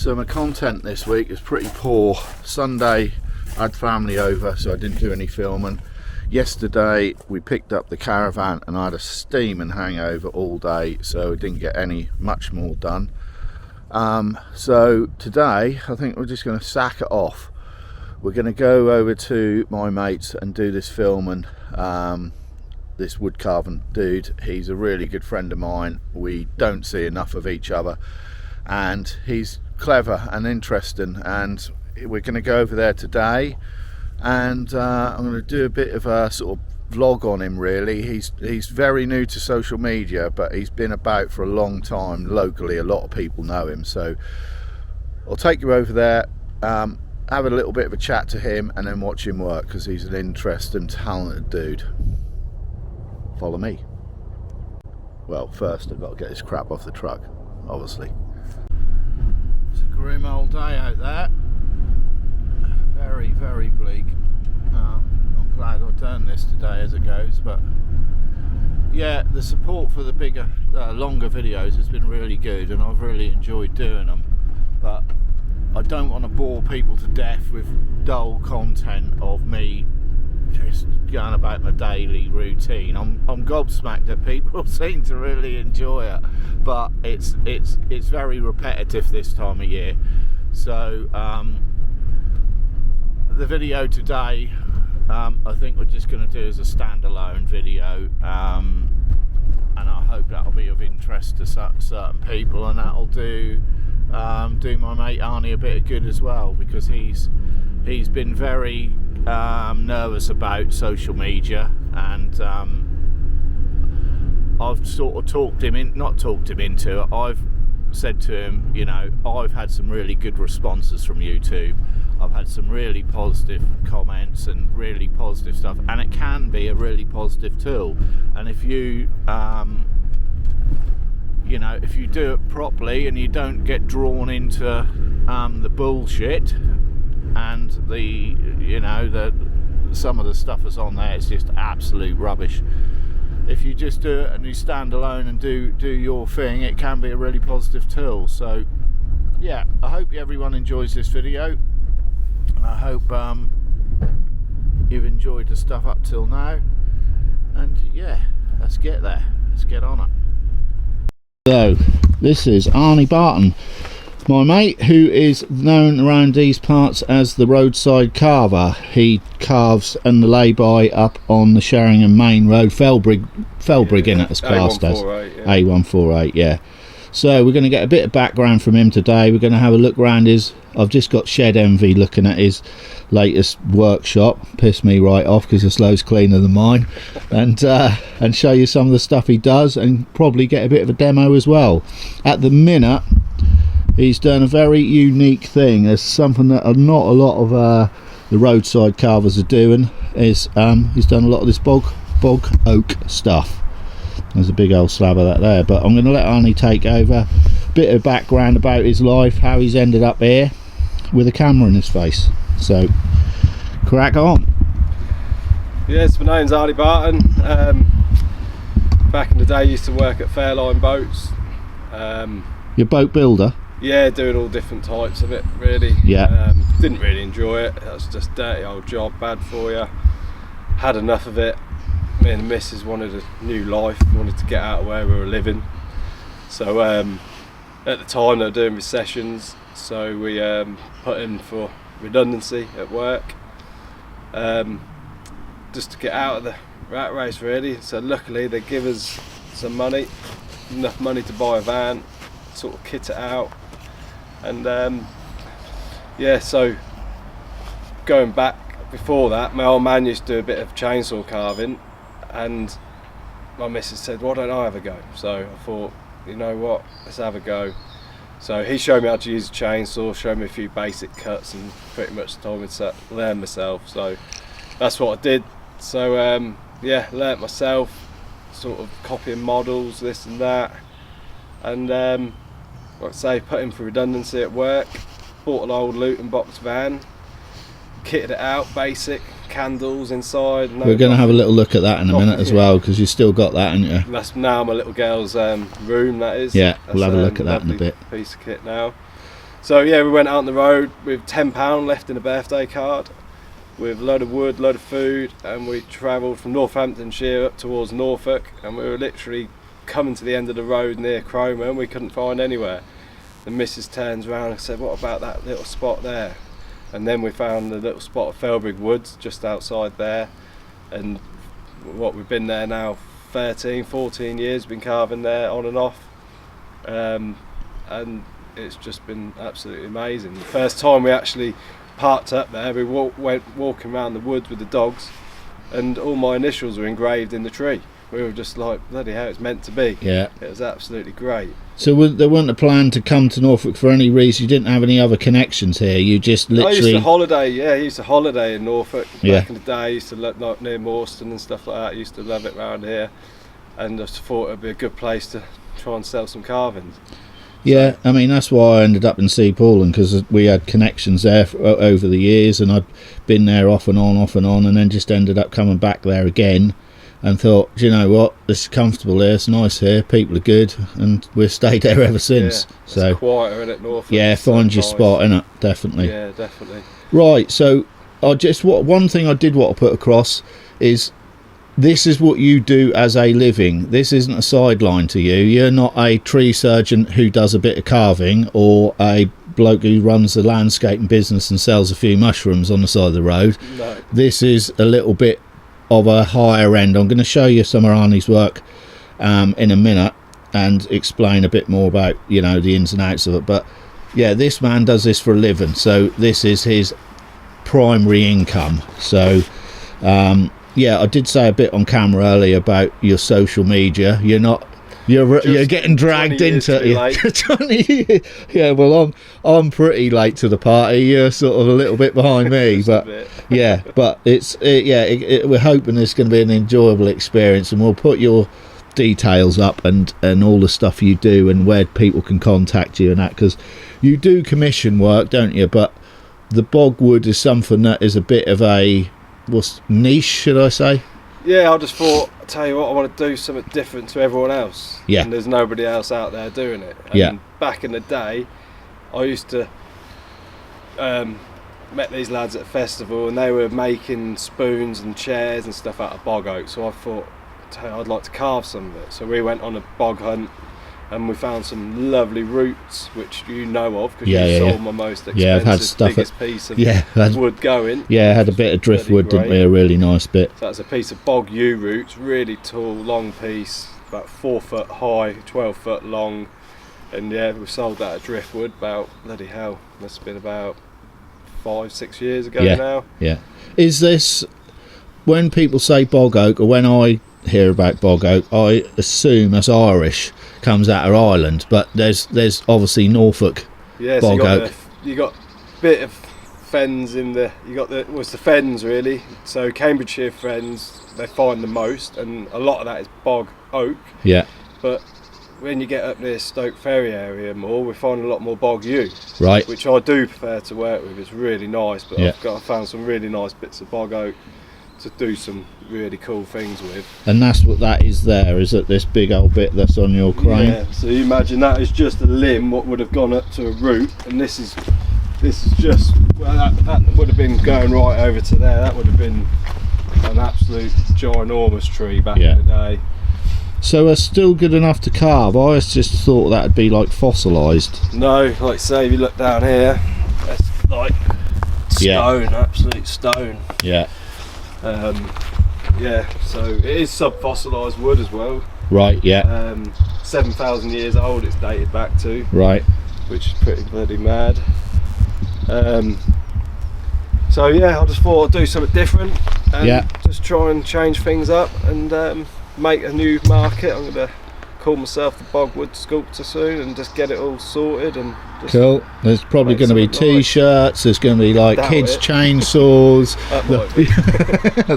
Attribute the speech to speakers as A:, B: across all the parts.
A: So my content this week is pretty poor. Sunday I had family over, so I didn't do any filming. Yesterday we picked up the caravan and I had a steaming hangover all day, so I didn't get much more done. So today I think we're just going to sack it off. We're going to go over to my mates and do this filming. This wood carving dude, he's a really good friend of mine. We don't see enough of each other, and he's clever and interesting, and we're going to go over there today, and I'm going to do a bit of a sort of vlog on him. Really, he's very new to social media, but he's been about for a long time locally. A lot of people know him, so I'll take you over there, have a little bit of a chat to him, and then watch him work, because he's an interesting, talented dude. Follow me. Well, first I've got to get this crap off the truck, obviously. It's a grim old day out there. Very, very bleak. I'm glad I've done this today as it goes, but yeah, the support for the bigger, longer videos has been really good, and I've really enjoyed doing them. But I don't want to bore people to death with dull content of me just going about my daily routine. I'm gobsmacked that people seem to really enjoy it, but it's very repetitive this time of year. So the video today, I think we're just going to do as a standalone video, and I hope that'll be of interest to certain people, and that'll do my mate Arnie a bit of good as well, because he's been very nervous about social media, and I've sort of not talked him into it. I've said to him, you know, I've had some really good responses from YouTube. I've had some really positive comments and really positive stuff, and it can be a really positive tool. And if you you know, if you do it properly and you don't get drawn into the bullshit and some of the stuff that's on there is just absolute rubbish. If you just do it and you stand alone and do your thing, it can be a really positive tool. So yeah, I hope everyone enjoys this video. I hope you've enjoyed the stuff up till now, and yeah, let's get there, let's get on it. So this is Arnie Barton, my mate, who is known around these parts as the roadside carver. He carves and the lay-by up on the Sheringham Main Road, Felbrigg in it, as classed as A148, yeah. So we're going to get a bit of background from him today. We're going to have a look around I've just got shed envy looking at his latest workshop. Pissed me right off because it's loads cleaner than mine, and show you some of the stuff he does, and probably get a bit of a demo as well. At the minute, he's done a very unique thing. There's something that not a lot of the roadside carvers are doing. He's done a lot of this bog oak stuff. There's a big old slab of that there, but I'm going to let Arnie take over. Bit of background about his life, how he's ended up here with a camera in his face. So crack on.
B: Yes, my name's Arnie Barton. Back in the day I used to work at Fairline Boats.
A: You're a boat builder?
B: Yeah, doing all different types of it, really.
A: Yeah.
B: Didn't really enjoy it. It was just a dirty old job, bad for you. Had enough of it. Me and the missus wanted a new life, wanted to get out of where we were living. So at the time they were doing recessions, so we put in for redundancy at work, just to get out of the rat race, really. So luckily they give us some money, enough money to buy a van, sort of kit it out, and yeah, so going back before that, my old man used to do a bit of chainsaw carving, and my missus said, why don't I have a go? So I thought, you know what, let's have a go. So he showed me how to use a chainsaw, showed me a few basic cuts, and pretty much told me to learn myself. So that's what I did. So yeah, learnt myself, sort of copying models, this and that, and like I say, put in for redundancy at work, bought an old Luton box van, kitted it out, basic, candles inside.
A: We're going to have a little look at that in a minute as well, because you still got that, haven't you?
B: That's now my little girl's room, that is.
A: Yeah, we'll have a look at that in a bit.
B: Piece of kit now. So yeah, we went out on the road with £10 left in a birthday card, with a load of wood, load of food, and we travelled from Northamptonshire up towards Norfolk, and we were literally coming to the end of the road near Cromer, and we couldn't find anywhere. The missus turns around and said, "What about that little spot there?" And then we found the little spot of Felbrigg Woods just outside there, and what we've been there now 13, 14 years, been carving there on and off, and it's just been absolutely amazing. The first time we actually parked up there, we went walking around the woods with the dogs, and all my initials were engraved in the tree. We were just like, bloody hell, it's meant to be.
A: Yeah.
B: It was absolutely great.
A: So there wasn't a plan to come to Norfolk for any reason? You didn't have any other connections here? You just literally...
B: I used to holiday in Norfolk back in the day. I used to live like near Morstan and stuff like that. I used to love it around here, and I just thought it'd be a good place to try and sell some carvings.
A: Yeah, I mean, that's why I ended up in Sea Pauling, because we had connections there over the years, and I'd been there off and on, and then just ended up coming back there again, and thought, do you know what, it's comfortable here, it's nice here, people are good, and we've stayed there ever since.
B: Yeah,
A: so
B: it's quieter in it, Norfolk.
A: Yeah, find your spot, innit, definitely.
B: Yeah, definitely.
A: Right, so one thing I did want to put across is, this is what you do as a living. This isn't a sideline to you. You're not a tree surgeon who does a bit of carving, or a bloke who runs the landscaping business and sells a few mushrooms on the side of the road.
B: No.
A: This is a little bit of a higher end. I'm going to show you some of Arnie's work in a minute, and explain a bit more about, you know, the ins and outs of it. But yeah, this man does this for a living, so this is his primary income. So yeah, I did say a bit on camera earlier about your social media. You're getting dragged into it. 20 years. Yeah, well, I'm pretty late to the party. You're sort of a little bit behind me, but yeah, but we're hoping it's going to be an enjoyable experience, and we'll put your details up and all the stuff you do and where people can contact you and that, because you do commission work, don't you? But the bogwood is something that is a bit of a niche, should I say?
B: Yeah, I just thought, I tell you what, I want to do something different to everyone else.
A: Yeah.
B: And there's nobody else out there doing it. And
A: yeah.
B: Back in the day, I used to met these lads at a festival, and they were making spoons and chairs and stuff out of bog oak. So I thought, I'd like to carve some of it. So we went on a bog hunt, and we found some lovely roots, which you know of, because you saw my most expensive,
A: I've had stuff
B: biggest piece of wood going.
A: Yeah, I had a bit of driftwood, didn't we? A really nice bit.
B: So that's a piece of bog yew roots, really tall, long piece, about 4 foot high, 12 foot long, and yeah, we sold that at driftwood about, bloody hell, must have been about 5-6 years ago now. Yeah.
A: Is this, when people say bog oak, or when I hear about bog oak, I assume that's Irish, comes out of Ireland, but there's obviously Norfolk bog oak.
B: You got a bit of fens in the, the fens really, so Cambridgeshire fens, they find the most, and a lot of that is bog oak.
A: Yeah.
B: But when you get up near Stoke Ferry area more, we find a lot more bog yew.
A: Right.
B: Which I do prefer to work with, it's really nice, but
A: Yeah.
B: I found some really nice bits of bog oak to do some really cool things with.
A: And that's what that is there, is it, this big old bit that's on your crane?
B: Yeah, so you imagine that is just a limb what would have gone up to a root, and this is just, well, that would have been going right over to there. That would have been an absolute ginormous tree back in the day.
A: So it's still good enough to carve? I just thought that'd be like fossilised.
B: No, like say if you look down here, that's like stone, absolute stone.
A: Yeah.
B: Yeah, so it is sub-fossilised wood as well.
A: Right, yeah.
B: 7,000 years old it's dated back to.
A: Right.
B: Which is pretty bloody mad. So yeah, I just thought I'd do something different and just try and change things up and make a new market. I'm going to call myself the Bogwood Sculptor soon and just get it all sorted and just
A: cool. There's probably going to be t-shirts, there's going to be like kids chainsaws,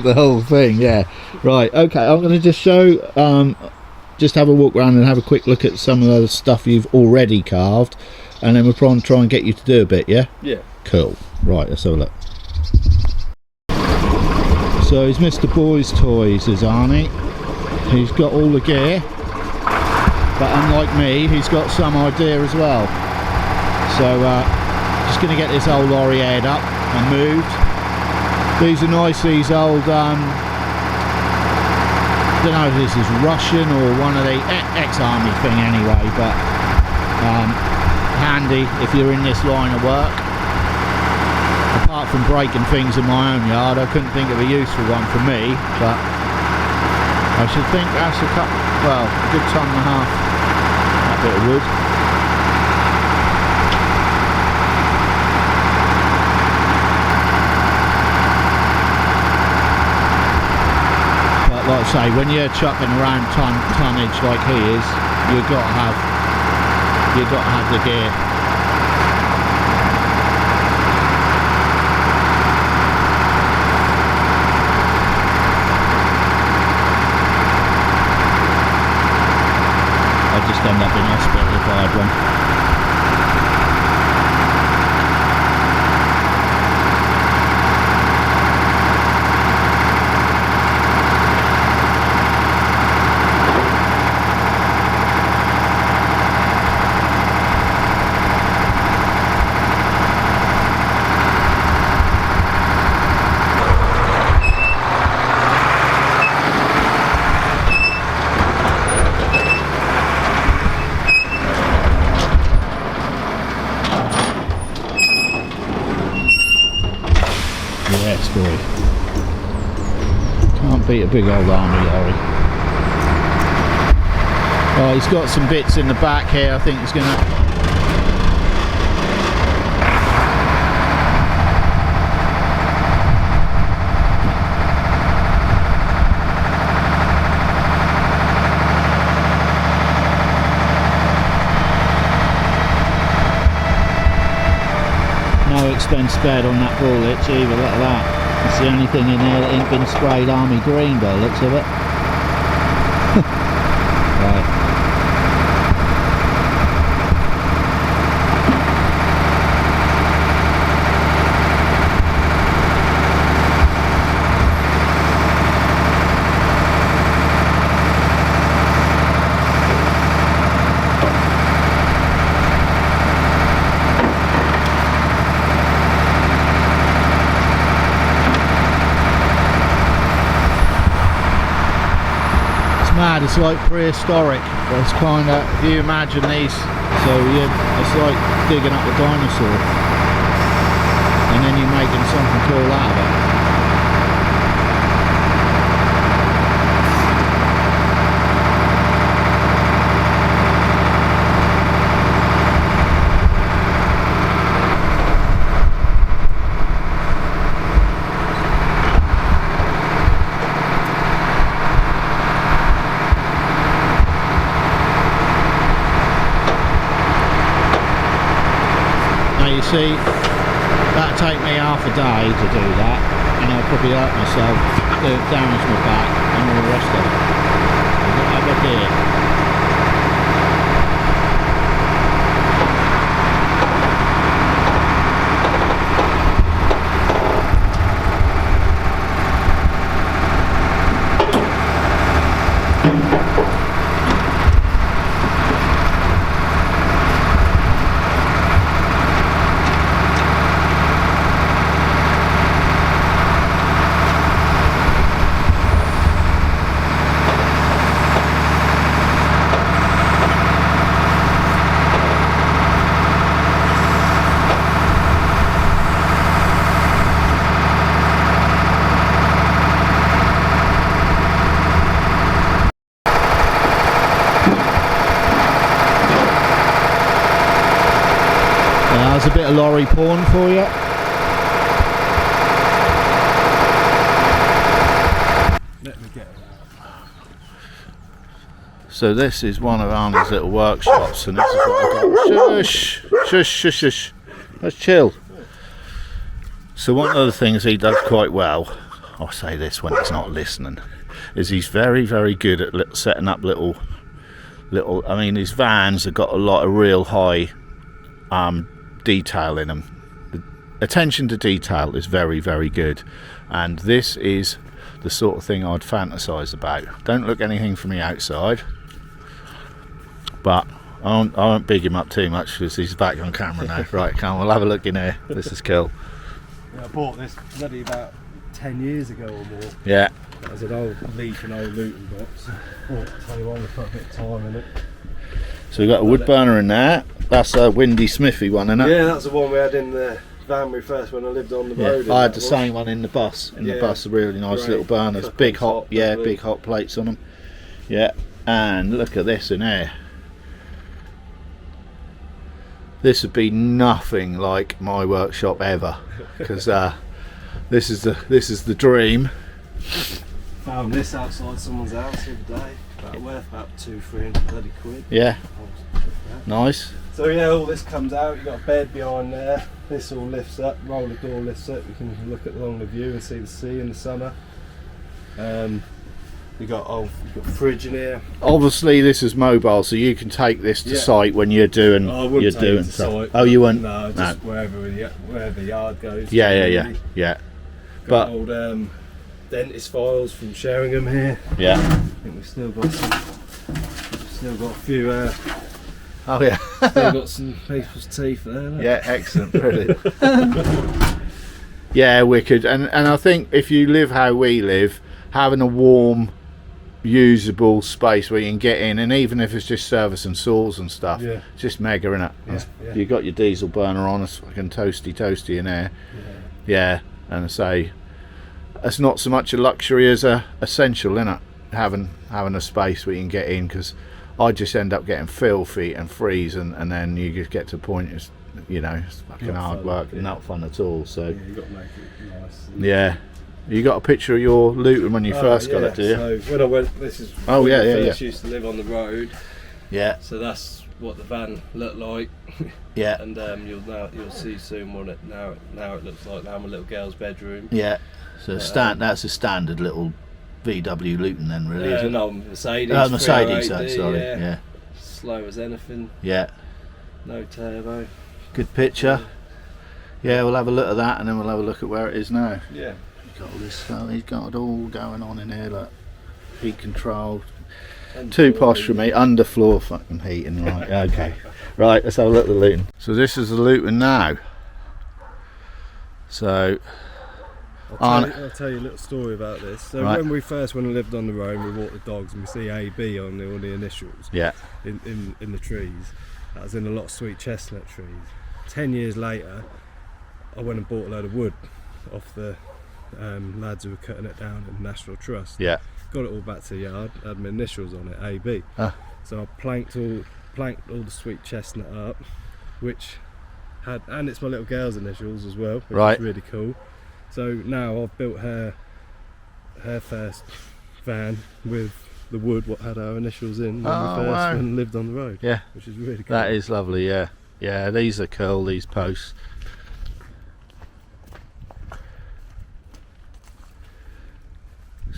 A: the whole thing. Yeah, right, okay, I'm going to just show just have a walk around and have a quick look at some of the stuff you've already carved, and then we'll probably try and get you to do a bit. Yeah Cool. Right, let's have a look. So he's Mr. Boys Toys, is Arnie. He's got all the gear, but unlike me, he's got some idea as well. So just going to get this old lorry aired up and moved. These are nice, these old, I don't know if this is Russian or one of the ex-army thing anyway, but handy if you're in this line of work. Apart from breaking things in my own yard, I couldn't think of a useful one for me, but I should think that's a good ton and a half, that bit of wood. Like I say, when you're chucking around tonnage like he is, you've got to have the gear. I'd just end up in hospital if I had one. Yes, boy. Can't beat a big old army lorry. Oh, he's got some bits in the back here. I think he's going to... No expense spared on that ball hitch either, look at that. It's the only thing in there that ain't been sprayed army green by the looks of it. Right. Mad, it's like prehistoric. It's kind of, if you imagine these, so yeah, it's like digging up a dinosaur and then you're making something cool out of it. You see, that'd take me half a day to do that, and I'll probably hurt myself, damage my back and all the rest of it. Have a gear. There's a bit of lorry porn for you.
B: Let me get it.
A: So this is one of Arnie's little workshops, and this is what I got. Shush, shush, shush, shush. Let's chill. So one of the things he does quite well, I'll say this when he's not listening, is he's very, very good at setting up little. I mean, his vans have got a lot of real high detail in them. The attention to detail is very, very good, and this is the sort of thing I'd fantasize about. Don't look anything from the outside, but I won't big him up too much because he's back on camera now. Right, come on, we'll have a look in here. This is cool.
B: Yeah, I bought this bloody about 10 years ago or more.
A: Yeah.
B: That was an old leaf and old Luton box. Oh, tell you what, we put a bit of time in it.
A: So we've got a wood burner in there. That's a Windy Smithy one, isn't it?
B: Yeah, that's the one we had in the van we first when I lived on the road.
A: I had the same one in the bus. The bus, really nice
B: great
A: little burners, big hot, big hot plates on them. Yeah, and look at this in here. This would be nothing like my workshop ever, because this is the dream.
B: Found this outside someone's house the other day. Worth about 200-300 bloody quid.
A: Yeah, nice.
B: So yeah, all this comes out. You've got a bed behind there. This all lifts up. Roller door lifts up. You can look at along the view and see the sea in the summer. You've got a fridge in here.
A: Obviously, this is mobile, so you can take this to site when you're doing.
B: I wouldn't take it to site.
A: Oh, you wouldn't?
B: No, just wherever the yard goes.
A: Yeah.
B: Got old dentist files from Sheringham here.
A: Yeah.
B: I think we've still got a few.
A: Oh yeah.
B: Still got some people's teeth there. Look.
A: Yeah, excellent, brilliant. Yeah, wicked. And I think if you live how we live, having a warm, usable space where you can get in, and even if it's just service and saws and stuff, it's just mega, innit?
B: Yeah.
A: You got your diesel burner on, it's fucking toasty in there. Yeah, and I say, it's not so much a luxury as a essential, innit? Having a space where you can get in, because I just end up getting filthy and freeze, and then you just get to a point, it's fucking hard work and not fun at all. So
B: you got to make it nice.
A: Yeah. You got a picture of your Luton when you first got it, do you?
B: So when I went, this is
A: I
B: used to live on the road.
A: Yeah.
B: So that's what the van looked like.
A: Yeah.
B: And you'll see soon what it now it looks like. Now my little girl's bedroom.
A: Yeah. So that's a standard little VW Luton then, really, isn't it?
B: No, Mercedes.
A: Oh, Mercedes,
B: 308D,
A: sorry. Yeah.
B: Slow as anything.
A: Yeah.
B: No turbo.
A: Good picture. Yeah, we'll have a look at that, and then we'll have a look at where it is now.
B: Yeah.
A: Got all this stuff. He's got it all going on in here, like heat control. Too posh for me. Underfloor fucking heating. Right. Okay. Right. Let's have a look at the Luton. So this is the Luton now. So
B: I'll tell you a little story about this. So when we lived on the road, we walked the dogs and we see AB on all the initials.
A: Yeah.
B: In the trees. That was in a lot of sweet chestnut trees. 10 years later, I went and bought a load of wood off the lads who were cutting it down at the National Trust.
A: Yeah.
B: Got it all back to the yard, had my initials on it, AB. So I planked all the sweet chestnut up, which had, and it's my little girl's initials as well, which is really cool. So now I've built her first van with the wood what had our initials in when we first lived on the road.
A: Yeah.
B: Which is really cool.
A: That is lovely, yeah. Yeah, these are cool, these posts.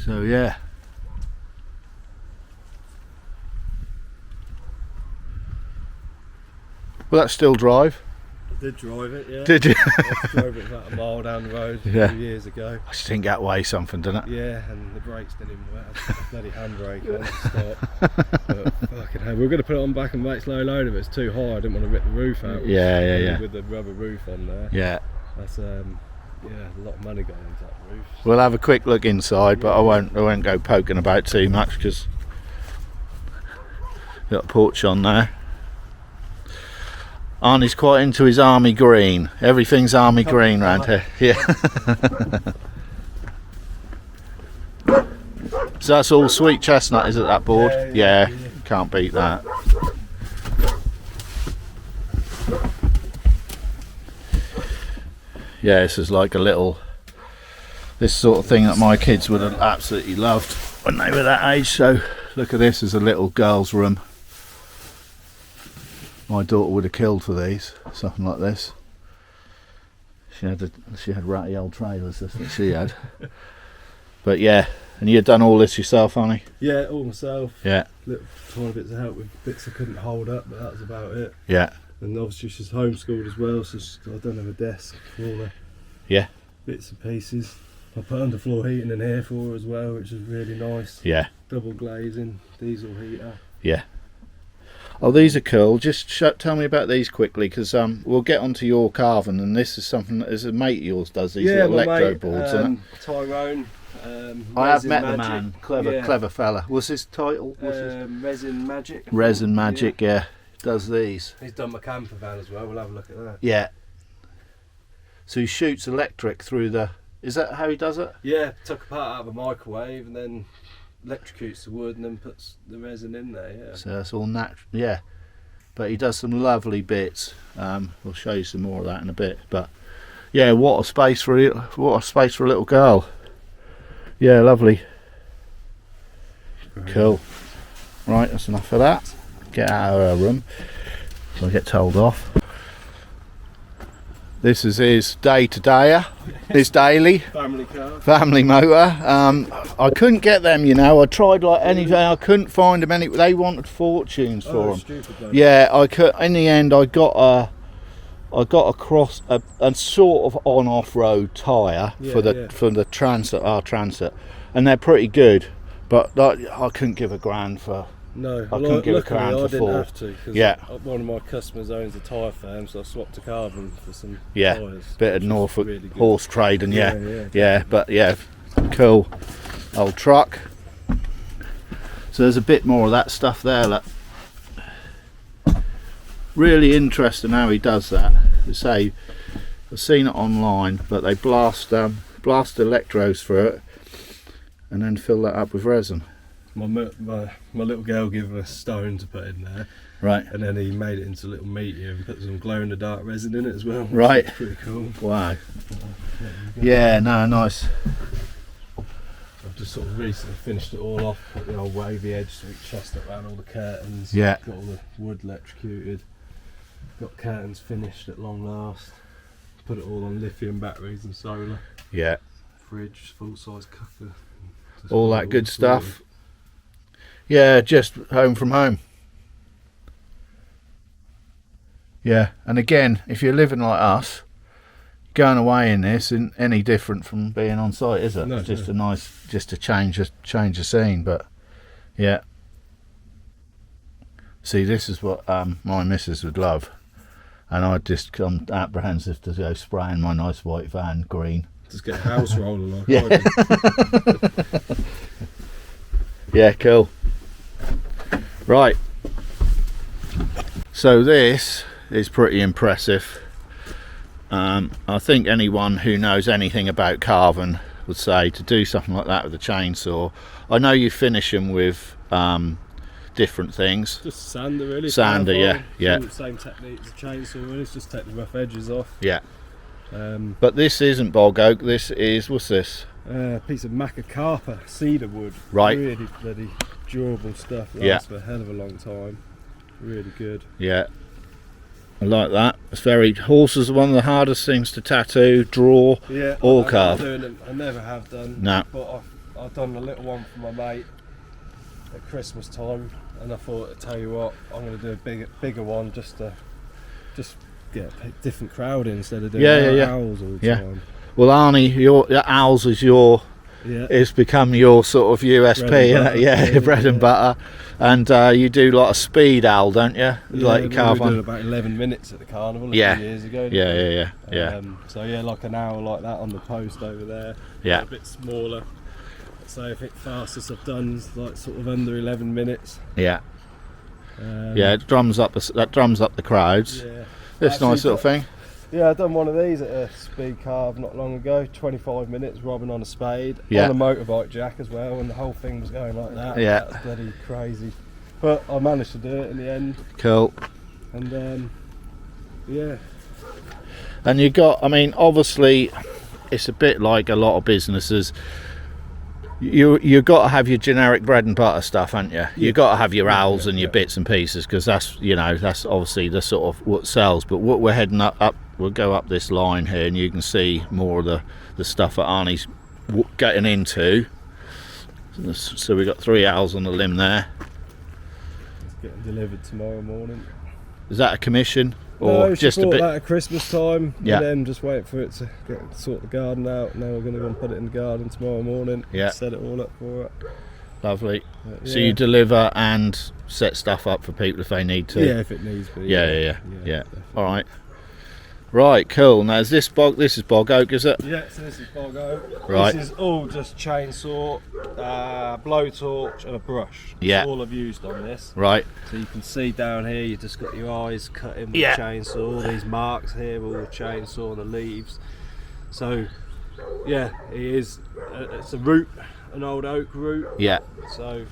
A: So yeah. Will that still drive?
B: I did drive it, yeah.
A: Did you?
B: I drove it about a mile down the road a few years ago.
A: I just think that weighs something, doesn't it?
B: Yeah, and the brakes didn't even work. I had a bloody handbrake on to stop. But fucking hell, we were going to put it on back and make slow load of it. It's too high. I didn't want to rip the roof out.
A: Yeah.
B: With the rubber roof on there.
A: Yeah.
B: That's a lot of money going into that roof.
A: We'll have a quick look inside, but I won't go poking about too much because got a porch on there. Arnie's quite into his army green. Everything's army green round here. Yeah. So that's all sweet chestnut, is it, that board? Yeah. Can't beat that. Yeah, this is like this sort of thing that my kids would have absolutely loved when they were that age. So look at this as a little girl's room. My daughter would have killed for these, something like this. She had ratty old trailers, that's what she had. But yeah, and you've done all this yourself, Arnie?
B: Yeah, all myself.
A: Yeah.
B: Little tiny bits of help with bits I couldn't hold up, but that was about it.
A: Yeah.
B: And obviously she's homeschooled as well, so I don't have a desk for all the bits and pieces. I put underfloor heating in here for her as well, which is really nice.
A: Yeah.
B: Double glazing, diesel heater.
A: Yeah. Oh, these are cool. Just tell me about these quickly, because we'll get onto your carving, and this is something that is a mate of yours does, these little electro boards, isn't it?
B: Tyrone.
A: I have met the
B: Magic.
A: man, clever fella. What's his title?
B: Resin Magic.
A: Resin Magic, yeah. Does these.
B: He's done my camper van as well, we'll have a look at that.
A: Yeah. So he shoots electric through the... Is that how he does it?
B: Yeah, took a part out of a microwave and then electrocutes the wood and then puts the resin in there, yeah.
A: So that's all natural, yeah. But he does some lovely bits. We'll show you some more of that in a bit. But yeah, what a space for a little girl. Yeah, lovely. Cool. Right, that's enough of that. Get out of our room. So I get told off. This is his day-to-dayer, his daily
B: Family car.
A: family motor. I couldn't get them, you know. I tried like anything. I couldn't find them. They wanted fortunes for them.
B: Stupid,
A: Yeah, I could. In the end, I got across a sort of on-off road tyre for the transit, our transit, and they're pretty good. But I couldn't give a grand for.
B: No,
A: I couldn't give a grand for
B: didn't
A: four.
B: have to, because
A: Yeah.
B: one of my customers owns a tyre firm, so I swapped a carbon for some
A: Yeah,
B: tyres.
A: bit of
B: which is
A: Norfolk
B: really good.
A: horse trading.
B: Yeah,
A: Yeah, but yeah, cool old truck. So there's a bit more of that stuff there. Look. Really interesting how he does that. They say I've seen it online, but they blast electrodes through it and then fill that up with resin.
B: My little girl gave him a stone to put in there,
A: Right.
B: and then he made it into a little meteor and put some glow in the dark resin in it as well.
A: Right.
B: It's pretty cool.
A: Wow. Yeah, no, nice.
B: I've just sort of recently finished it all off, put the old wavy edge so we chest it around all the curtains.
A: Yeah.
B: Got all the wood electrocuted. Got curtains finished at long last. Put it all on lithium batteries and solar.
A: Yeah.
B: Fridge, full size cooker. Just
A: All
B: got
A: that
B: it
A: good
B: sorted.
A: stuff. Yeah, just home from home. Yeah, and again, if you're living like us, going away in this isn't any different from being on site, is it?
B: No,
A: It's just
B: no.
A: a nice, just to change the scene. But yeah, see, this is what my missus would love, and I'd just come apprehensive to go spraying my nice white van green.
B: Just get a house roller like
A: Yeah.
B: I do.
A: Yeah, cool. Right. So this is pretty impressive. I think anyone who knows anything about carving would say to do something like that with a chainsaw. I know you finish them with different things.
B: Just sander really.
A: Sander,
B: Carver,
A: yeah.
B: Same technique as a chainsaw really, it's just take the rough edges off.
A: Yeah.
B: Um,
A: But this isn't bog oak. This is, what's this?
B: a piece of macacarpa cedar wood.
A: Right.
B: Really bloody durable stuff. Lasts
A: Yeah.
B: for a hell of a long time. Really good.
A: Yeah. I like that. It's very, horses are one of the hardest things to tattoo, draw,
B: Yeah.
A: or
B: I'm not
A: carve.
B: doing them. I never have done.
A: No.
B: But I've done a little one for my mate at Christmas time, and I thought, I tell you what, I'm going to do a bigger one just get a different crowd in instead of doing owls all the
A: Yeah.
B: time.
A: Well, Arnie, your owls is your
B: Yeah.
A: it's become your sort of USP,
B: Bread and
A: innit?
B: butter.
A: Yeah,
B: Yeah,
A: bread and
B: yeah.
A: butter. And you do like a speed owl, don't you? Like you
B: we
A: carve
B: were doing
A: on.
B: about 11 minutes at the carnival a
A: Yeah.
B: few years ago.
A: Yeah.
B: So yeah, like an owl like that on the post over there.
A: Yeah.
B: A bit smaller. So I think fastest I've done is like sort of under 11 minutes.
A: Yeah,
B: Yeah.
A: it drums up that drums up the crowds.
B: Yeah.
A: This
B: Actually,
A: nice little thing.
B: Yeah, I done one of these at a speed carve not long ago. 25 minutes robbing on a spade
A: Yeah.
B: on a motorbike jack as well, and the whole thing was going like that.
A: Yeah.
B: That's bloody crazy. But I managed to do it in the end,
A: Cool.
B: and yeah.
A: And you got, I mean, obviously, it's a bit like a lot of businesses. You got to have your generic bread and butter stuff, haven't you? You got to have your owls and your bits and pieces, because that's that's obviously the sort of what sells. But what we're heading up, we'll go up this line here, and you can see more of the stuff that Arnie's getting into. So we got 3 owls on the limb there.
B: It's getting delivered tomorrow morning.
A: Is that a commission or
B: No, she
A: just a
B: bought
A: bit?
B: that at Christmas time,
A: Yeah.
B: and then just wait for it to sort the garden out. Now we're going to go and put it in the garden tomorrow morning.
A: Yeah.
B: Set it all up for it.
A: Lovely. So you deliver and set stuff up for people if they need to.
B: Yeah, if it needs to.
A: Yeah. All right. Right, cool. Now is this is bog oak, is it?
B: Yeah, so this is bog oak.
A: Right.
B: This is all just chainsaw, blowtorch and a brush.
A: Yeah.
B: That's all I've used on this.
A: Right.
B: So you can see down here, you just got your eyes cut in with
A: Yeah.
B: chainsaw. All these marks here are all chainsaw on the leaves. So, yeah, it's a root, an old oak root.
A: Yeah.
B: So,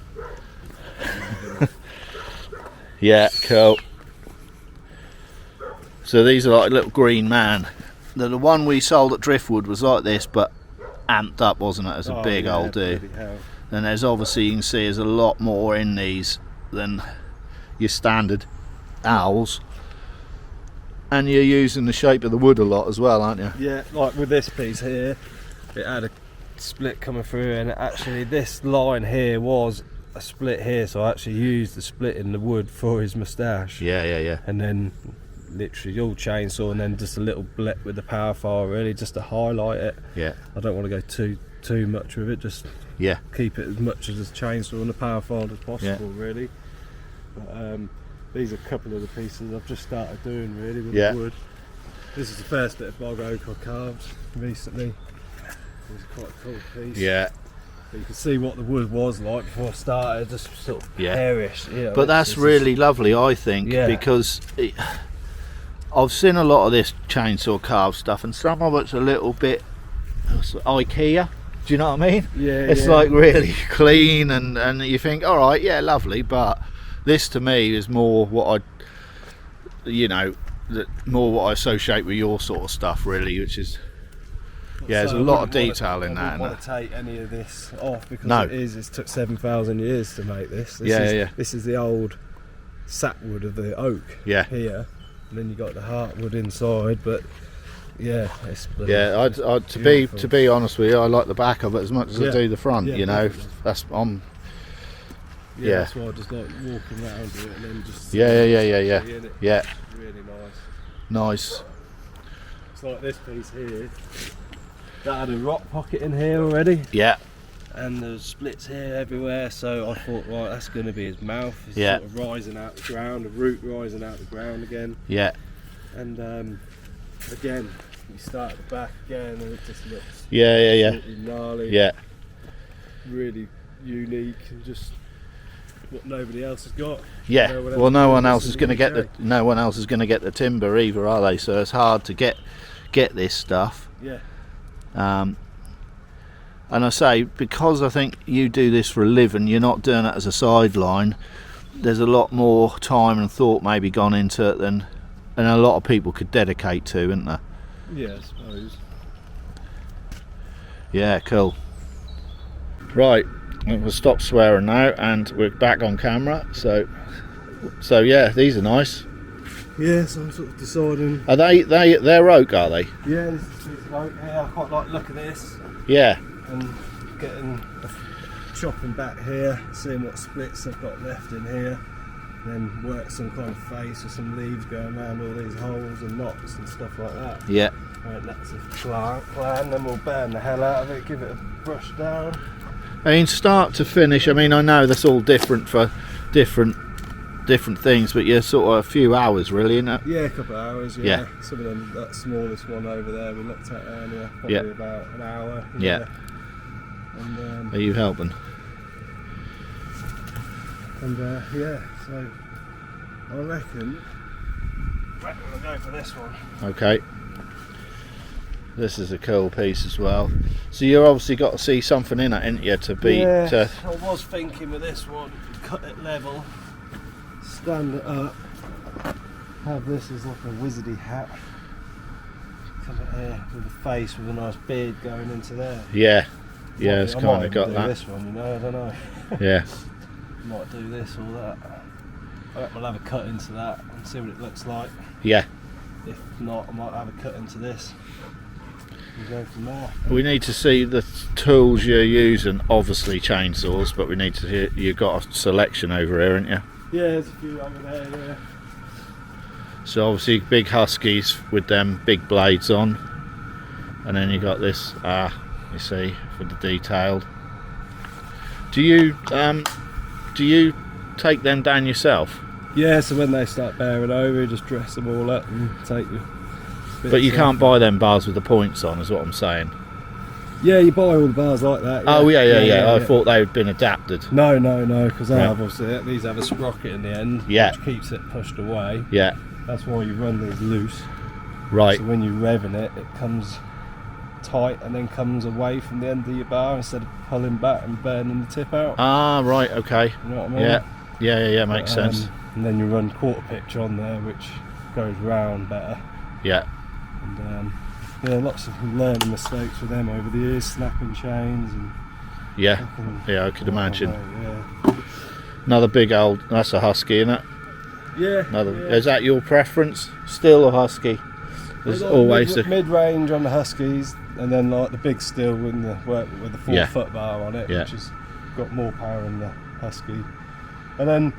A: Yeah, cool. So these are like a little green man. The one we sold at Driftwood was like this, but amped up, wasn't it, as a big old do. And there's obviously, you can see there's a lot more in these than your standard owls. And you're using the shape of the wood a lot as well, aren't you?
B: Yeah, like with this piece here, it had a split coming through, and actually this line here was a split here, so I actually used the split in the wood for his moustache.
A: Yeah.
B: And then literally all chainsaw, and then just a little blip with the power file, really, just to highlight it.
A: Yeah.
B: I don't want to go too much with it, just keep it as much as a chainsaw and the power file as possible, really. But these are a couple of the pieces I've just started doing, really, with the wood. This is the first bit of bog oak I carved recently. It's quite a cool piece.
A: Yeah.
B: But you can see what the wood was like before I started, just sort of hairish. You know,
A: but that's really lovely, I think, because I've seen a lot of this chainsaw carved stuff, and some of it's a little bit IKEA. Do you know what I mean?
B: Yeah.
A: It's like really clean, and you think, all right, yeah, lovely, but this to me is more what more what I associate with your sort of stuff, really, which is there's a lot of detail in that.
B: I wouldn't want to take any of this off, because it took 7,000 years to make this. This is the old sapwood of the oak here, and then you got the heartwood inside. But it's to be honest with you, I like the back of it as much as I do the front. You know, that's that's why I just like walking around with it and then just
A: yeah.
B: It's really
A: Nice.
B: It's like this piece here. That had a rock pocket in here already.
A: Yeah.
B: And there's splits here everywhere, so I thought, right, that's going to be his mouth. It's sort of rising out the ground, a root rising out the ground again. Yeah. And again, you start at the back again, and it just looks absolutely gnarly. Yeah. Really unique, and just what nobody else has got. Yeah.
A: No one else is going to get the timber either, are they? So it's hard to get this stuff.
B: Yeah.
A: And I say, because I think you do this for a living, you're not doing it as a sideline, there's a lot more time and thought maybe gone into it than a lot of people could dedicate to, isn't there?
B: Yeah, I suppose.
A: Yeah, cool. Right, we'll stop swearing now, and we're back on camera. So yeah, these are nice.
B: Yeah, so I'm sort of deciding.
A: Are they're oak, are they?
B: Yeah, this is oak. Yeah, I quite like the look of this.
A: Yeah.
B: And chopping back here, seeing what splits I've got left in here, and then work some kind of face or some leaves going around all these holes and knots and stuff like that.
A: Yeah.
B: Right, that's a plan, then we'll burn the hell out of it, give it a brush down.
A: I mean, start to finish, I mean, I know that's all different for different things, but you're sort of a few hours really, isn't it?
B: Yeah, a couple of hours, yeah. Some of them, that smallest one over there we looked at earlier, probably about an hour.
A: Yeah. And, are you helping?
B: And so I reckon we'll go for this one.
A: Okay. This is a cool piece as well. So you've obviously got to see something in it, ain't you, to be...
B: I was thinking with this one, cut it level, stand it up, have this as like a wizardy hat, come in here with a face with a nice beard going into there.
A: Yeah, it's kind of got that.
B: This one, you know, I don't know.
A: Yeah.
B: Might do this or that. I reckon we'll have a cut into that and see what it looks like.
A: Yeah.
B: If not, I might have a cut into this and go from there.
A: We need to see the tools you're using, obviously chainsaws, but we need to hear, you've got a selection over here, haven't you?
B: Yeah, there's a few over there, yeah.
A: So obviously big huskies with them big blades on, and then you got this, you see, for the detailed. Do you do you take them down yourself?
B: Yeah, so when they start bearing over, you just dress them all up and take you.
A: But you can't buy them bars with the points on, is what I'm saying.
B: Yeah, you buy all the bars like that.
A: Oh yeah. I thought they had been adapted.
B: No, because they have obviously these have a sprocket in the end, which keeps it pushed away.
A: Yeah.
B: That's why you run these loose.
A: Right.
B: So when you're revving it, it comes tight and then comes away from the end of your bar instead of pulling back and burning the tip out.
A: Ah, right. Okay.
B: You know what I mean?
A: Yeah. Makes sense.
B: And then you run quarter pitch on there, which goes round better.
A: Yeah.
B: And lots of learning mistakes with them over the years, snapping chains and.
A: Yeah. I could imagine.
B: Yeah.
A: Another big old. That's a husky, isn't it?
B: Yeah.
A: Is that your preference? Still or husky? There's always
B: mid-range on the huskies, and then like the big still with the 4-foot bar on it, which has got more power than the husky. And then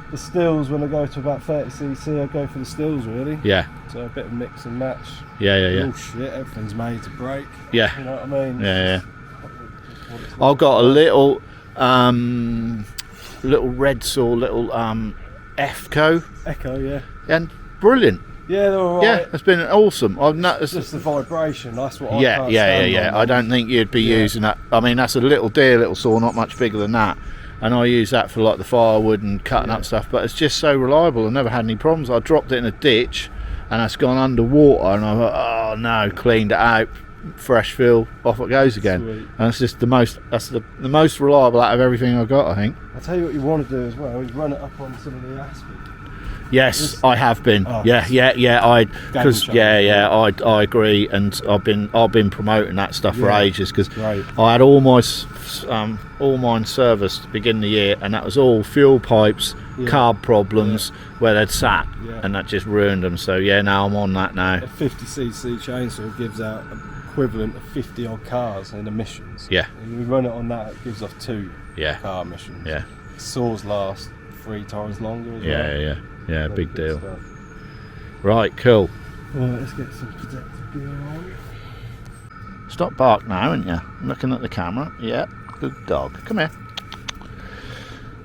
B: the stills, when I go to about 30cc, I go for the stills really. Yeah. So a bit of mix and match.
A: Yeah.
B: Oh shit, everything's made to break.
A: Yeah.
B: You know what I mean?
A: Yeah. I've got a little red saw, little Echo.
B: Yeah.
A: And brilliant.
B: Yeah, they're alright.
A: Yeah, it's been awesome. I've noticed
B: just the vibration. That's what I
A: can't stand on. I don't think you'd be using that. I mean, that's a little saw, not much bigger than that. And I use that for like the firewood and cutting up stuff. But it's just so reliable. I've never had any problems. I dropped it in a ditch, and it's gone underwater. And I thought, oh no, cleaned it out, fresh fill, off it goes again.
B: Sweet.
A: And it's just the most reliable out of everything I've got, I think.
B: I'll tell you what you want to do as well is run it up on some of the aspen.
A: Yes, I have been. I agree, and I've been promoting that stuff for ages because I had all mine serviced to begin the year, and that was all fuel pipes, carb problems where they'd sat, and that just ruined them. So now I'm on that now.
B: A 50cc chainsaw gives out equivalent of 50 odd cars in emissions.
A: Yeah.
B: And you run it on that, it gives off 2 car emissions.
A: Yeah.
B: Saws last 3 times longer as well.
A: Yeah, big deal. Stuff. Right, cool.
B: Right, let's get some protective gear on.
A: Stop bark now, ain't you? I'm looking at the camera. Yeah, good dog. Come here.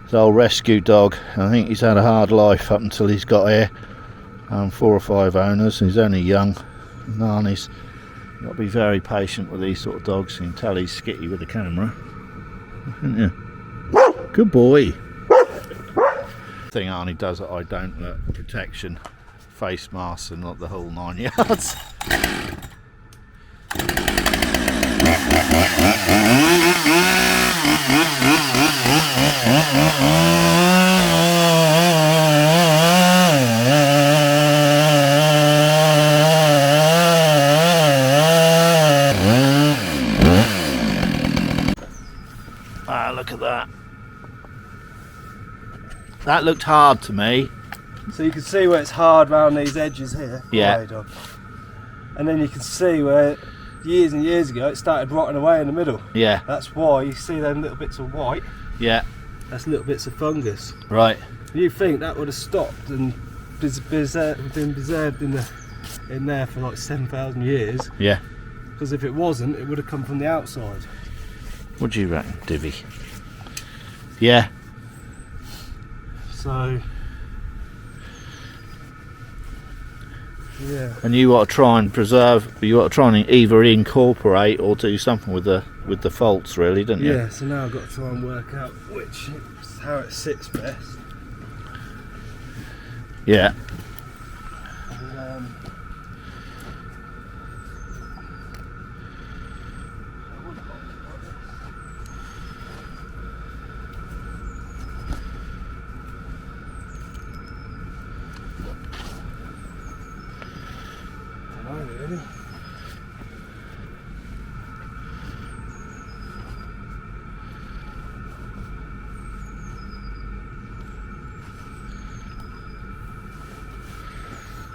A: It's an old rescue dog. I think he's had a hard life up until he's got here. 4 or 5 owners. He's only young. And Arnie's got to be very patient with these sort of dogs. You can tell he's skitty with the camera. Isn't you? Good boy. Thing Arnie does that I don't, protection, face masks and not the whole 9 yards. Look at that. That looked hard to me.
B: So you can see where it's hard around these edges here.
A: Yeah.
B: And then you can see where years and years ago it started rotting away in the middle.
A: Yeah.
B: That's why you see them little bits of white.
A: Yeah.
B: That's little bits of fungus.
A: Right.
B: You think that would have stopped and been preserved in there for like 7,000 years.
A: Yeah.
B: Because if it wasn't, it would have come from the outside.
A: What do you reckon, Divvy? Yeah.
B: So, yeah.
A: And you want to try and preserve. You want to try and either incorporate or do something with the faults, really, don't you?
B: Yeah. So now I've got to try and work out how it sits best.
A: Yeah.
B: And, really?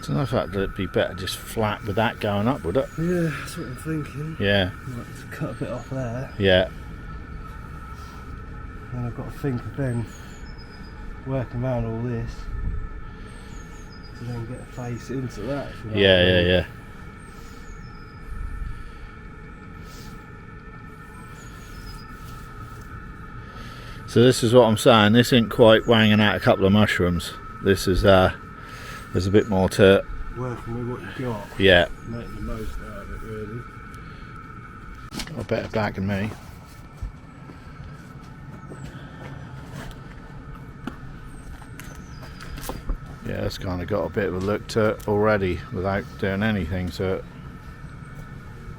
A: So I thought it'd be better just flat with that going up, would it?
B: Yeah, that's what I'm thinking.
A: Yeah.
B: Might cut a bit off there.
A: Yeah.
B: Then I've got to think of then working around all this to then get a face into that. If you know what I mean.
A: Yeah. So this is what I'm saying, this ain't quite wanging out a couple of mushrooms. This is there's a bit more to it.
B: Working with what you got.
A: Yeah.
B: Making the most out of it, really.
A: Got a better back than me. Yeah, it's kind of got a bit of a look to it already without doing anything to it.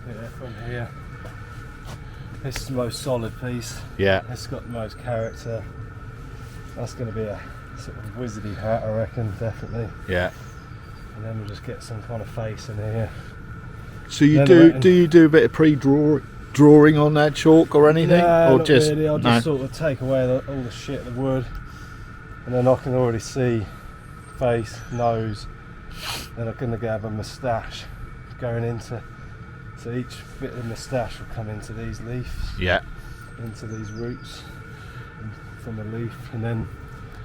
B: Yeah, from here. This is the most solid piece.
A: Yeah.
B: It's got the most character. That's going to be a sort of wizardy hat, I reckon, definitely.
A: Yeah.
B: And then we'll just get some kind of face in here.
A: So you do you do a bit of drawing on that chalk or anything?
B: No,
A: or
B: not
A: just
B: really. I'll just sort of take away all the shit, the wood, and then I can already see face, nose. Then I'm going to have a moustache going into. So each bit of the moustache will come into these leaves.
A: Yeah.
B: Into these roots from the leaf, and then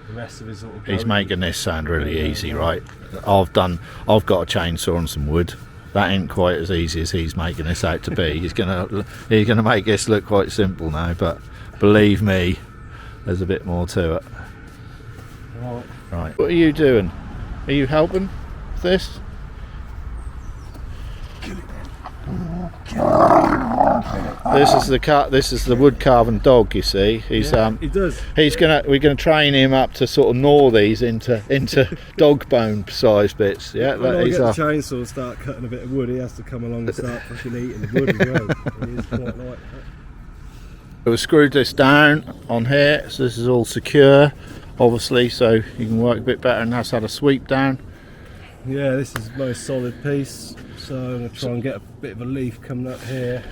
B: the rest of his sort of.
A: He's making this sound really easy, right? I've got a chainsaw and some wood. That ain't quite as easy as he's making this out to be. He's gonna make this look quite simple now, but believe me, there's a bit more to it. Right. What are you doing? Are you helping with this? This is the wood carving dog. You see, he's
B: he does.
A: We're gonna train him up to sort of gnaw these into dog bone size bits. Yeah,
B: when I get the chainsaw and start cutting a bit of wood, he has to come along and start fucking eating the wood as well. He is quite like that.
A: We've screwed this down on here, so this is all secure, obviously, so you can work a bit better, and that's had a sweep down.
B: Yeah, this is the most solid piece. So I'm going to try and get a bit of a leaf coming up here.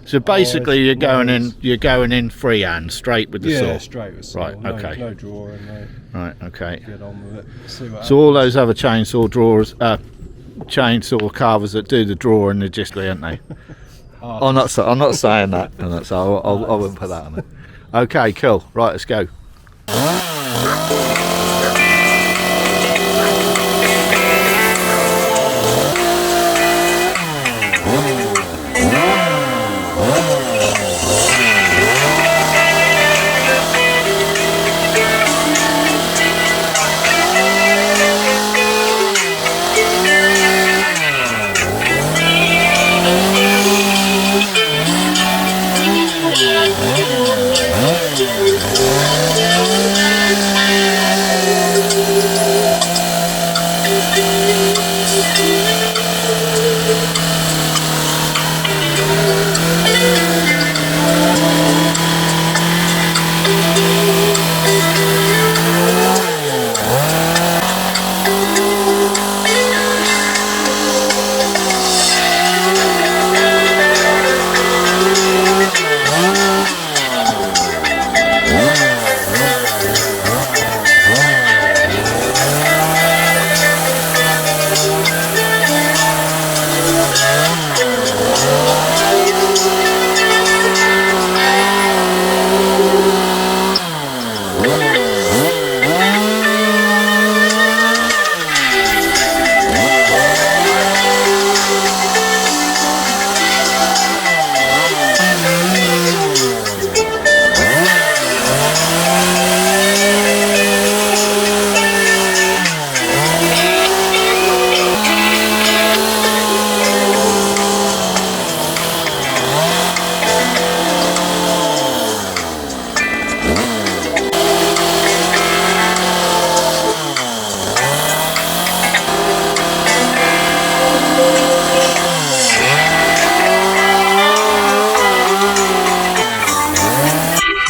A: So basically, you're going in freehand, straight with the saw.
B: Yeah, straight with saw.
A: Right. Okay.
B: No drawing. No.
A: Right. Okay.
B: Get on with it. See what
A: So all those other chainsaw carvers that do the drawing, they're just, aren't they? I'm not saying that. I wouldn't put that on it. Okay. Cool. Right. Let's go.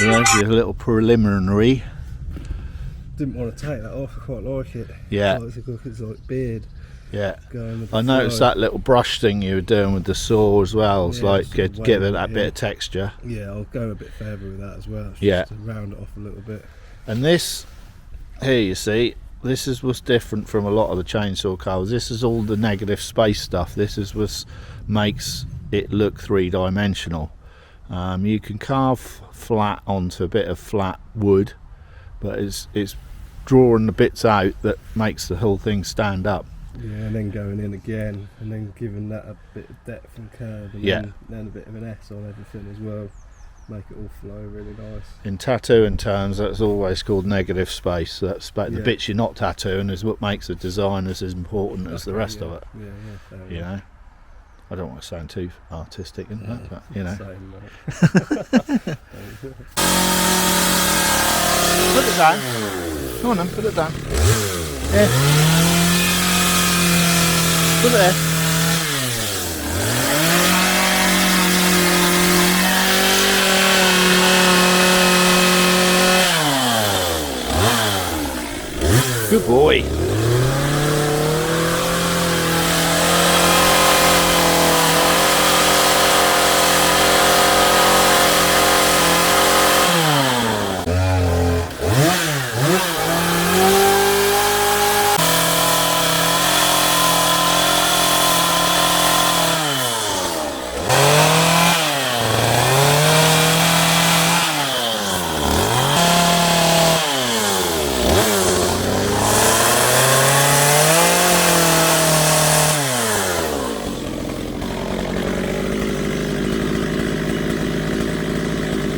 A: There's your little preliminary.
B: Didn't want to take that off. I quite like it.
A: Yeah.
B: It's like beard.
A: Yeah. I noticed that little brush thing you were doing with the saw as well. It's like get that bit of texture.
B: Yeah, I'll go a bit further with that as well.
A: Just
B: to round it off a little bit.
A: And this here, you see, this is what's different from a lot of the chainsaw carvers. This is all the negative space stuff. This is what makes it look three-dimensional. You can carve flat onto a bit of flat wood, but it's drawing the bits out that makes the whole thing stand up.
B: Yeah, and then going in again, and then giving that a bit of depth and curve, and then a bit of an S on everything as well. make it all flow really nice.
A: In tattooing terms, that's always called negative space. That's the bits you're not tattooing is what makes the design as important as the rest of it. You know, I don't want to sound too artistic, but you know. Put it down. Come on then, put it down. Yeah. Put it there. Good boy.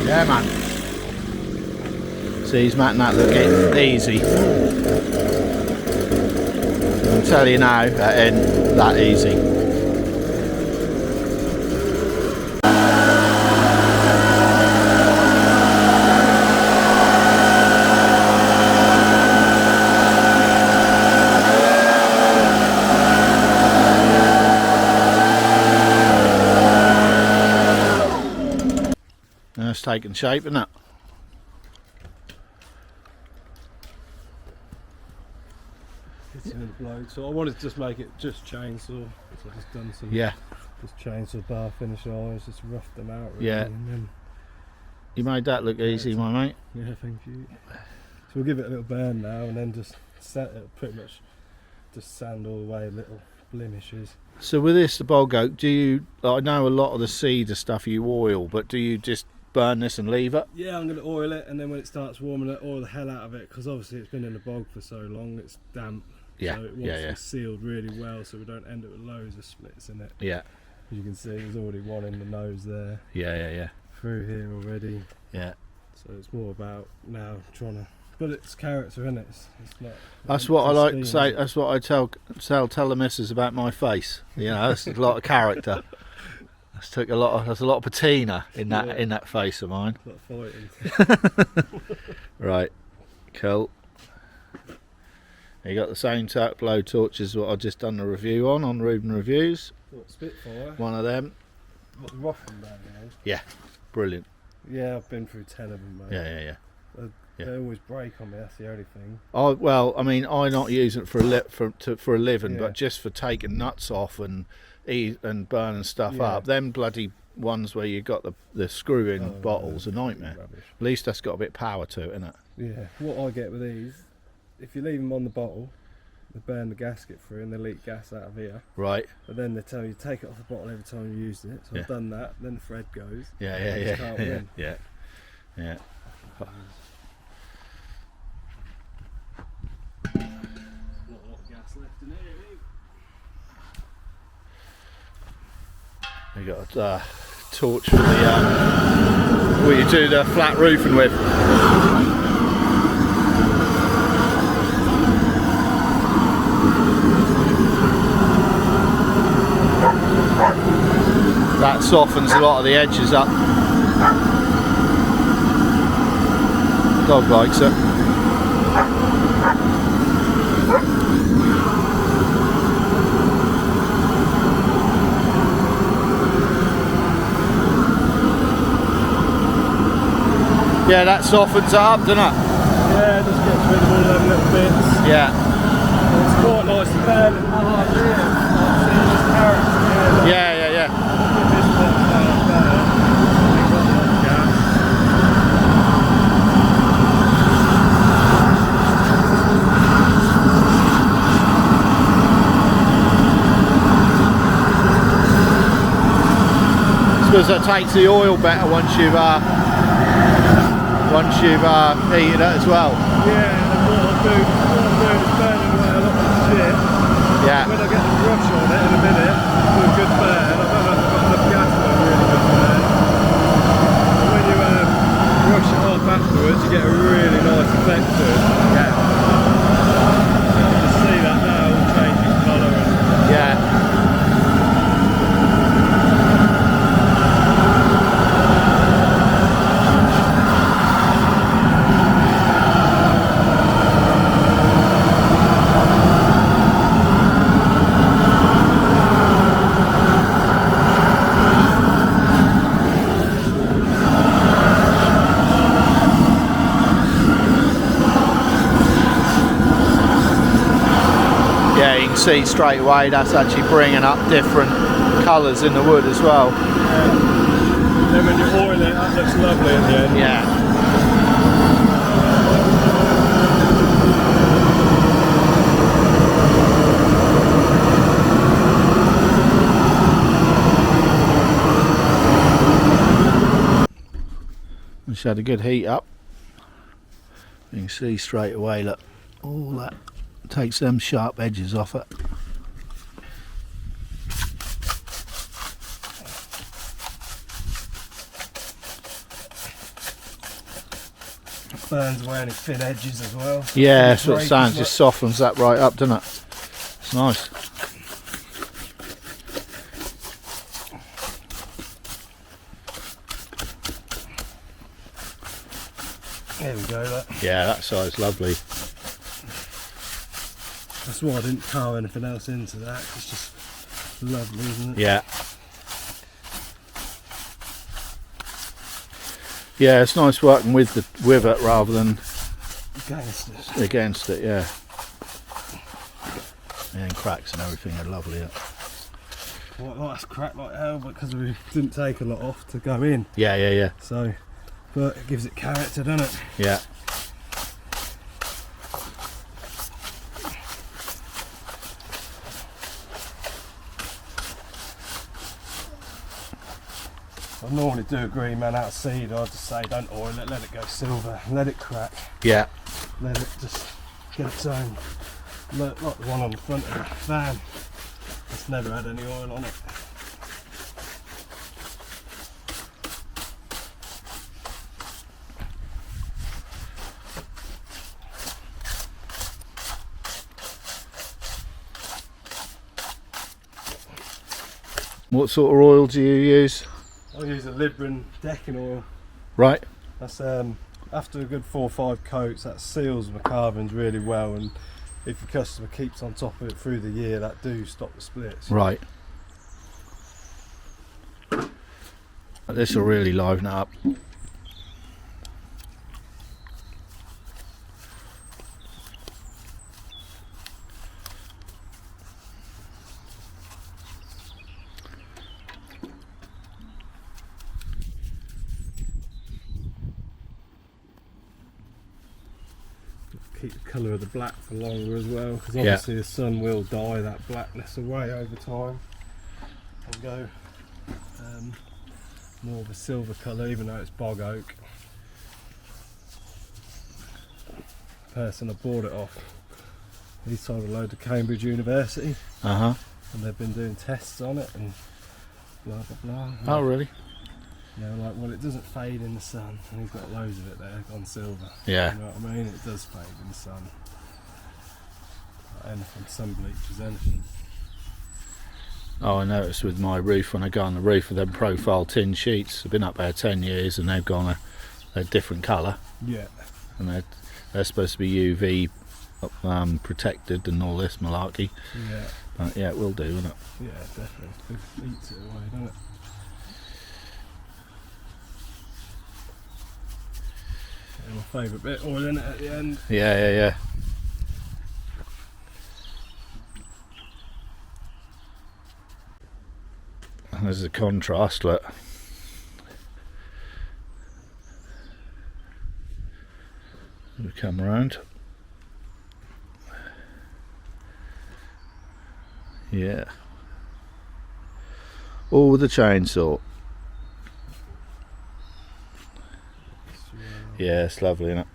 A: Yeah, man. See, he's making that look easy. I'll tell you now, that ain't that easy. Now it's taking shape, isn't it?
B: It's in the blade, so I wanted to just make it just chainsaw. So I've just done some just chainsaw bar finish eyes, just roughed them out really, and then
A: you made that look easy, my mate.
B: Yeah, thank you. So we'll give it a little burn now and then just set it pretty much, just sand all the way little blemishes.
A: So with this, the bog oak, do you, I know a lot of the cedar stuff you oil, but do you just burn this and leave it?
B: Yeah, I'm going to oil it, and then when it starts warming it, oil the hell out of it, because obviously it's been in the bog for so long, it's damp.
A: Yeah,
B: so it wants to be sealed really well so we don't end up with loads of splits in it.
A: Yeah.
B: As you can see, there's already one in the nose there.
A: Yeah.
B: Through here already.
A: Yeah.
B: So it's more about now trying to, but it's character in it. It's not.
A: That's what I like to say. That's what I tell the missus about my face. You know, that's a lot of character. That's a lot of patina in that face of mine.
B: A lot of fighting.
A: Right, cool. You got the same type blow torches what I just done the review on Reuben Reviews.
B: What, Spitfire?
A: One of them.
B: What, the Rothman band,
A: Yeah, brilliant.
B: Yeah, I've been through 10 of them, mate.
A: Yeah.
B: They always break on me. That's the only thing.
A: Well, I mean, I not using it for a living, but just for taking nuts off and burning stuff up. Them bloody ones where you got the screw-in bottles, a nightmare.
B: Rubbish.
A: At least that's got a bit of power to it, isn't it?
B: Yeah. What I get with these, if you leave them on the bottle, they burn the gasket through and they leak gas out of here.
A: Right.
B: But then they tell you take it off the bottle every time you used it. So I've done that. Then the thread goes.
A: Yeah.
B: Not a lot of gas left in here.
A: We got a torch for the what you do the flat roofing with. That softens a lot of the edges up. Dog likes it. Yeah, that softens it up, doesn't it?
B: Yeah, it just gets rid of all them little bits.
A: Yeah.
B: It's quite nice to burn it hard here. Like, see this character here. Like,
A: Yeah.
B: this one's down there. They've got a lot of gas.
A: I suppose that takes the oil better once you've heated it as well.
B: Yeah, and what I'm doing is burning away a lot of the shit.
A: Yeah.
B: When I get the brush on it in a minute, do a good burn. I don't know if I've got enough gas for a really good burn. But when you
A: Yeah, you can see straight away that's actually bringing up different colours in the wood as well.
B: Yeah. Then when you oil it, that looks lovely at the end.
A: Yeah. Just had a good heat up. You can see straight away, look, all that takes them sharp edges off it.
B: Burns away any thin edges as well.
A: Yeah, that's what it sounds, just softens that right up, doesn't it? It's nice.
B: There we go, look.
A: Yeah, that side's lovely.
B: That's why I didn't carve anything else into that. It's just lovely, isn't it?
A: Yeah. Yeah, it's nice working with it rather than against it. Yeah. And cracks and everything are lovely. Yeah.
B: Well, that's cracked like hell, because we didn't take a lot off to go in.
A: Yeah.
B: So, but it gives it character, doesn't it?
A: Yeah.
B: I normally do a green man out of seed. I just say don't oil it, let it go silver, let it crack.
A: Yeah.
B: Let it just get its own. Look, like the one on the front of the van. It's never had any oil on it.
A: What sort of oil do you use?
B: I use a Libran decking oil.
A: Right.
B: That's after a good 4 or 5 coats, that seals my carvings really well, and if your customer keeps on top of it through the year, that do stop the splits.
A: Right. This will really liven it up.
B: Keep the colour of the black for longer as well, because obviously the sun will dye that blackness away over time and go more of a silver colour, even though it's bog oak. The person I bought it off, he sold a load to Cambridge University, and they've been doing tests on it and blah blah blah.
A: Oh really?
B: Yeah, like, well, it doesn't fade in the sun, and he's got loads of it there on silver.
A: Yeah.
B: You know what I mean? It does fade in the sun. Like anything, sun bleaches, anything.
A: Oh, I noticed with my roof, when I go on the roof with them profile tin sheets, I've been up there 10 years and they've gone a different colour. Yeah. And they're supposed to be UV protected and all this malarkey.
B: Yeah.
A: But yeah, it will do, won't it?
B: Yeah, definitely. It eats it away, doesn't it? My favourite bit, oil in it at the end.
A: Yeah. And there's a contrast, look. We come around. Yeah. All with the chainsaw. Yeah, it's lovely, isn't it?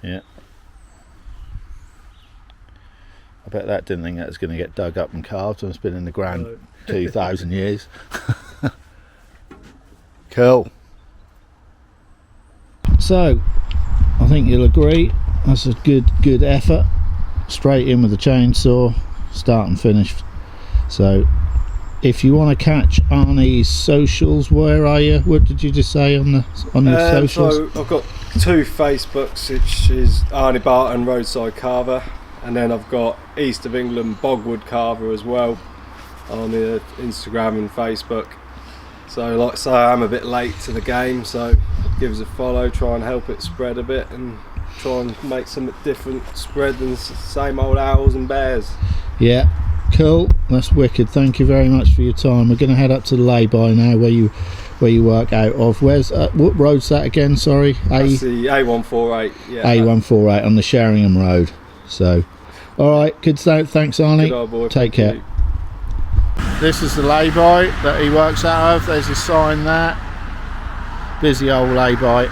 A: Yeah. I bet that didn't think that was going to get dug up and carved, and it's been in the ground 2,000 years. Cool. So, I think you'll agree, that's a good effort. Straight in with the chainsaw, start and finish. So, if you want to catch Arnie's socials, where are you? What did you just say on the socials?
B: So I've got 2 Facebooks, which is Arnie Barton roadside carver, and then I've got East of England bogwood carver as well on the Instagram and Facebook. So like I say, I'm a bit late to the game, so give us a follow, try and help it spread a bit, and try and make something different, spread than same old owls and bears.
A: Yeah, cool. That's wicked. Thank you very much for your time. We're going to head up to the lay-by now, where you work out of. Where's what road's that again? Sorry,
B: That's the A148. Yeah.
A: A148 on the Sheringham Road. So, all right. Good stuff. Thanks, Arnie.
B: Good old boy.
A: Take care.
B: You.
A: This is the lay-by that he works out of. There's a sign there. Busy old lay-by.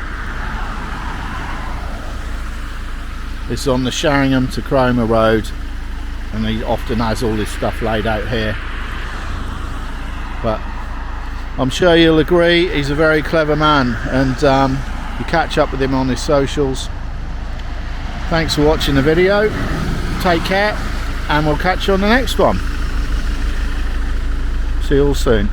A: It's on the Sheringham to Cromer Road, and he often has all this stuff laid out here. But I'm sure you'll agree, he's a very clever man, and you catch up with him on his socials. Thanks for watching the video. Take care, and we'll catch you on the next one. See you all soon.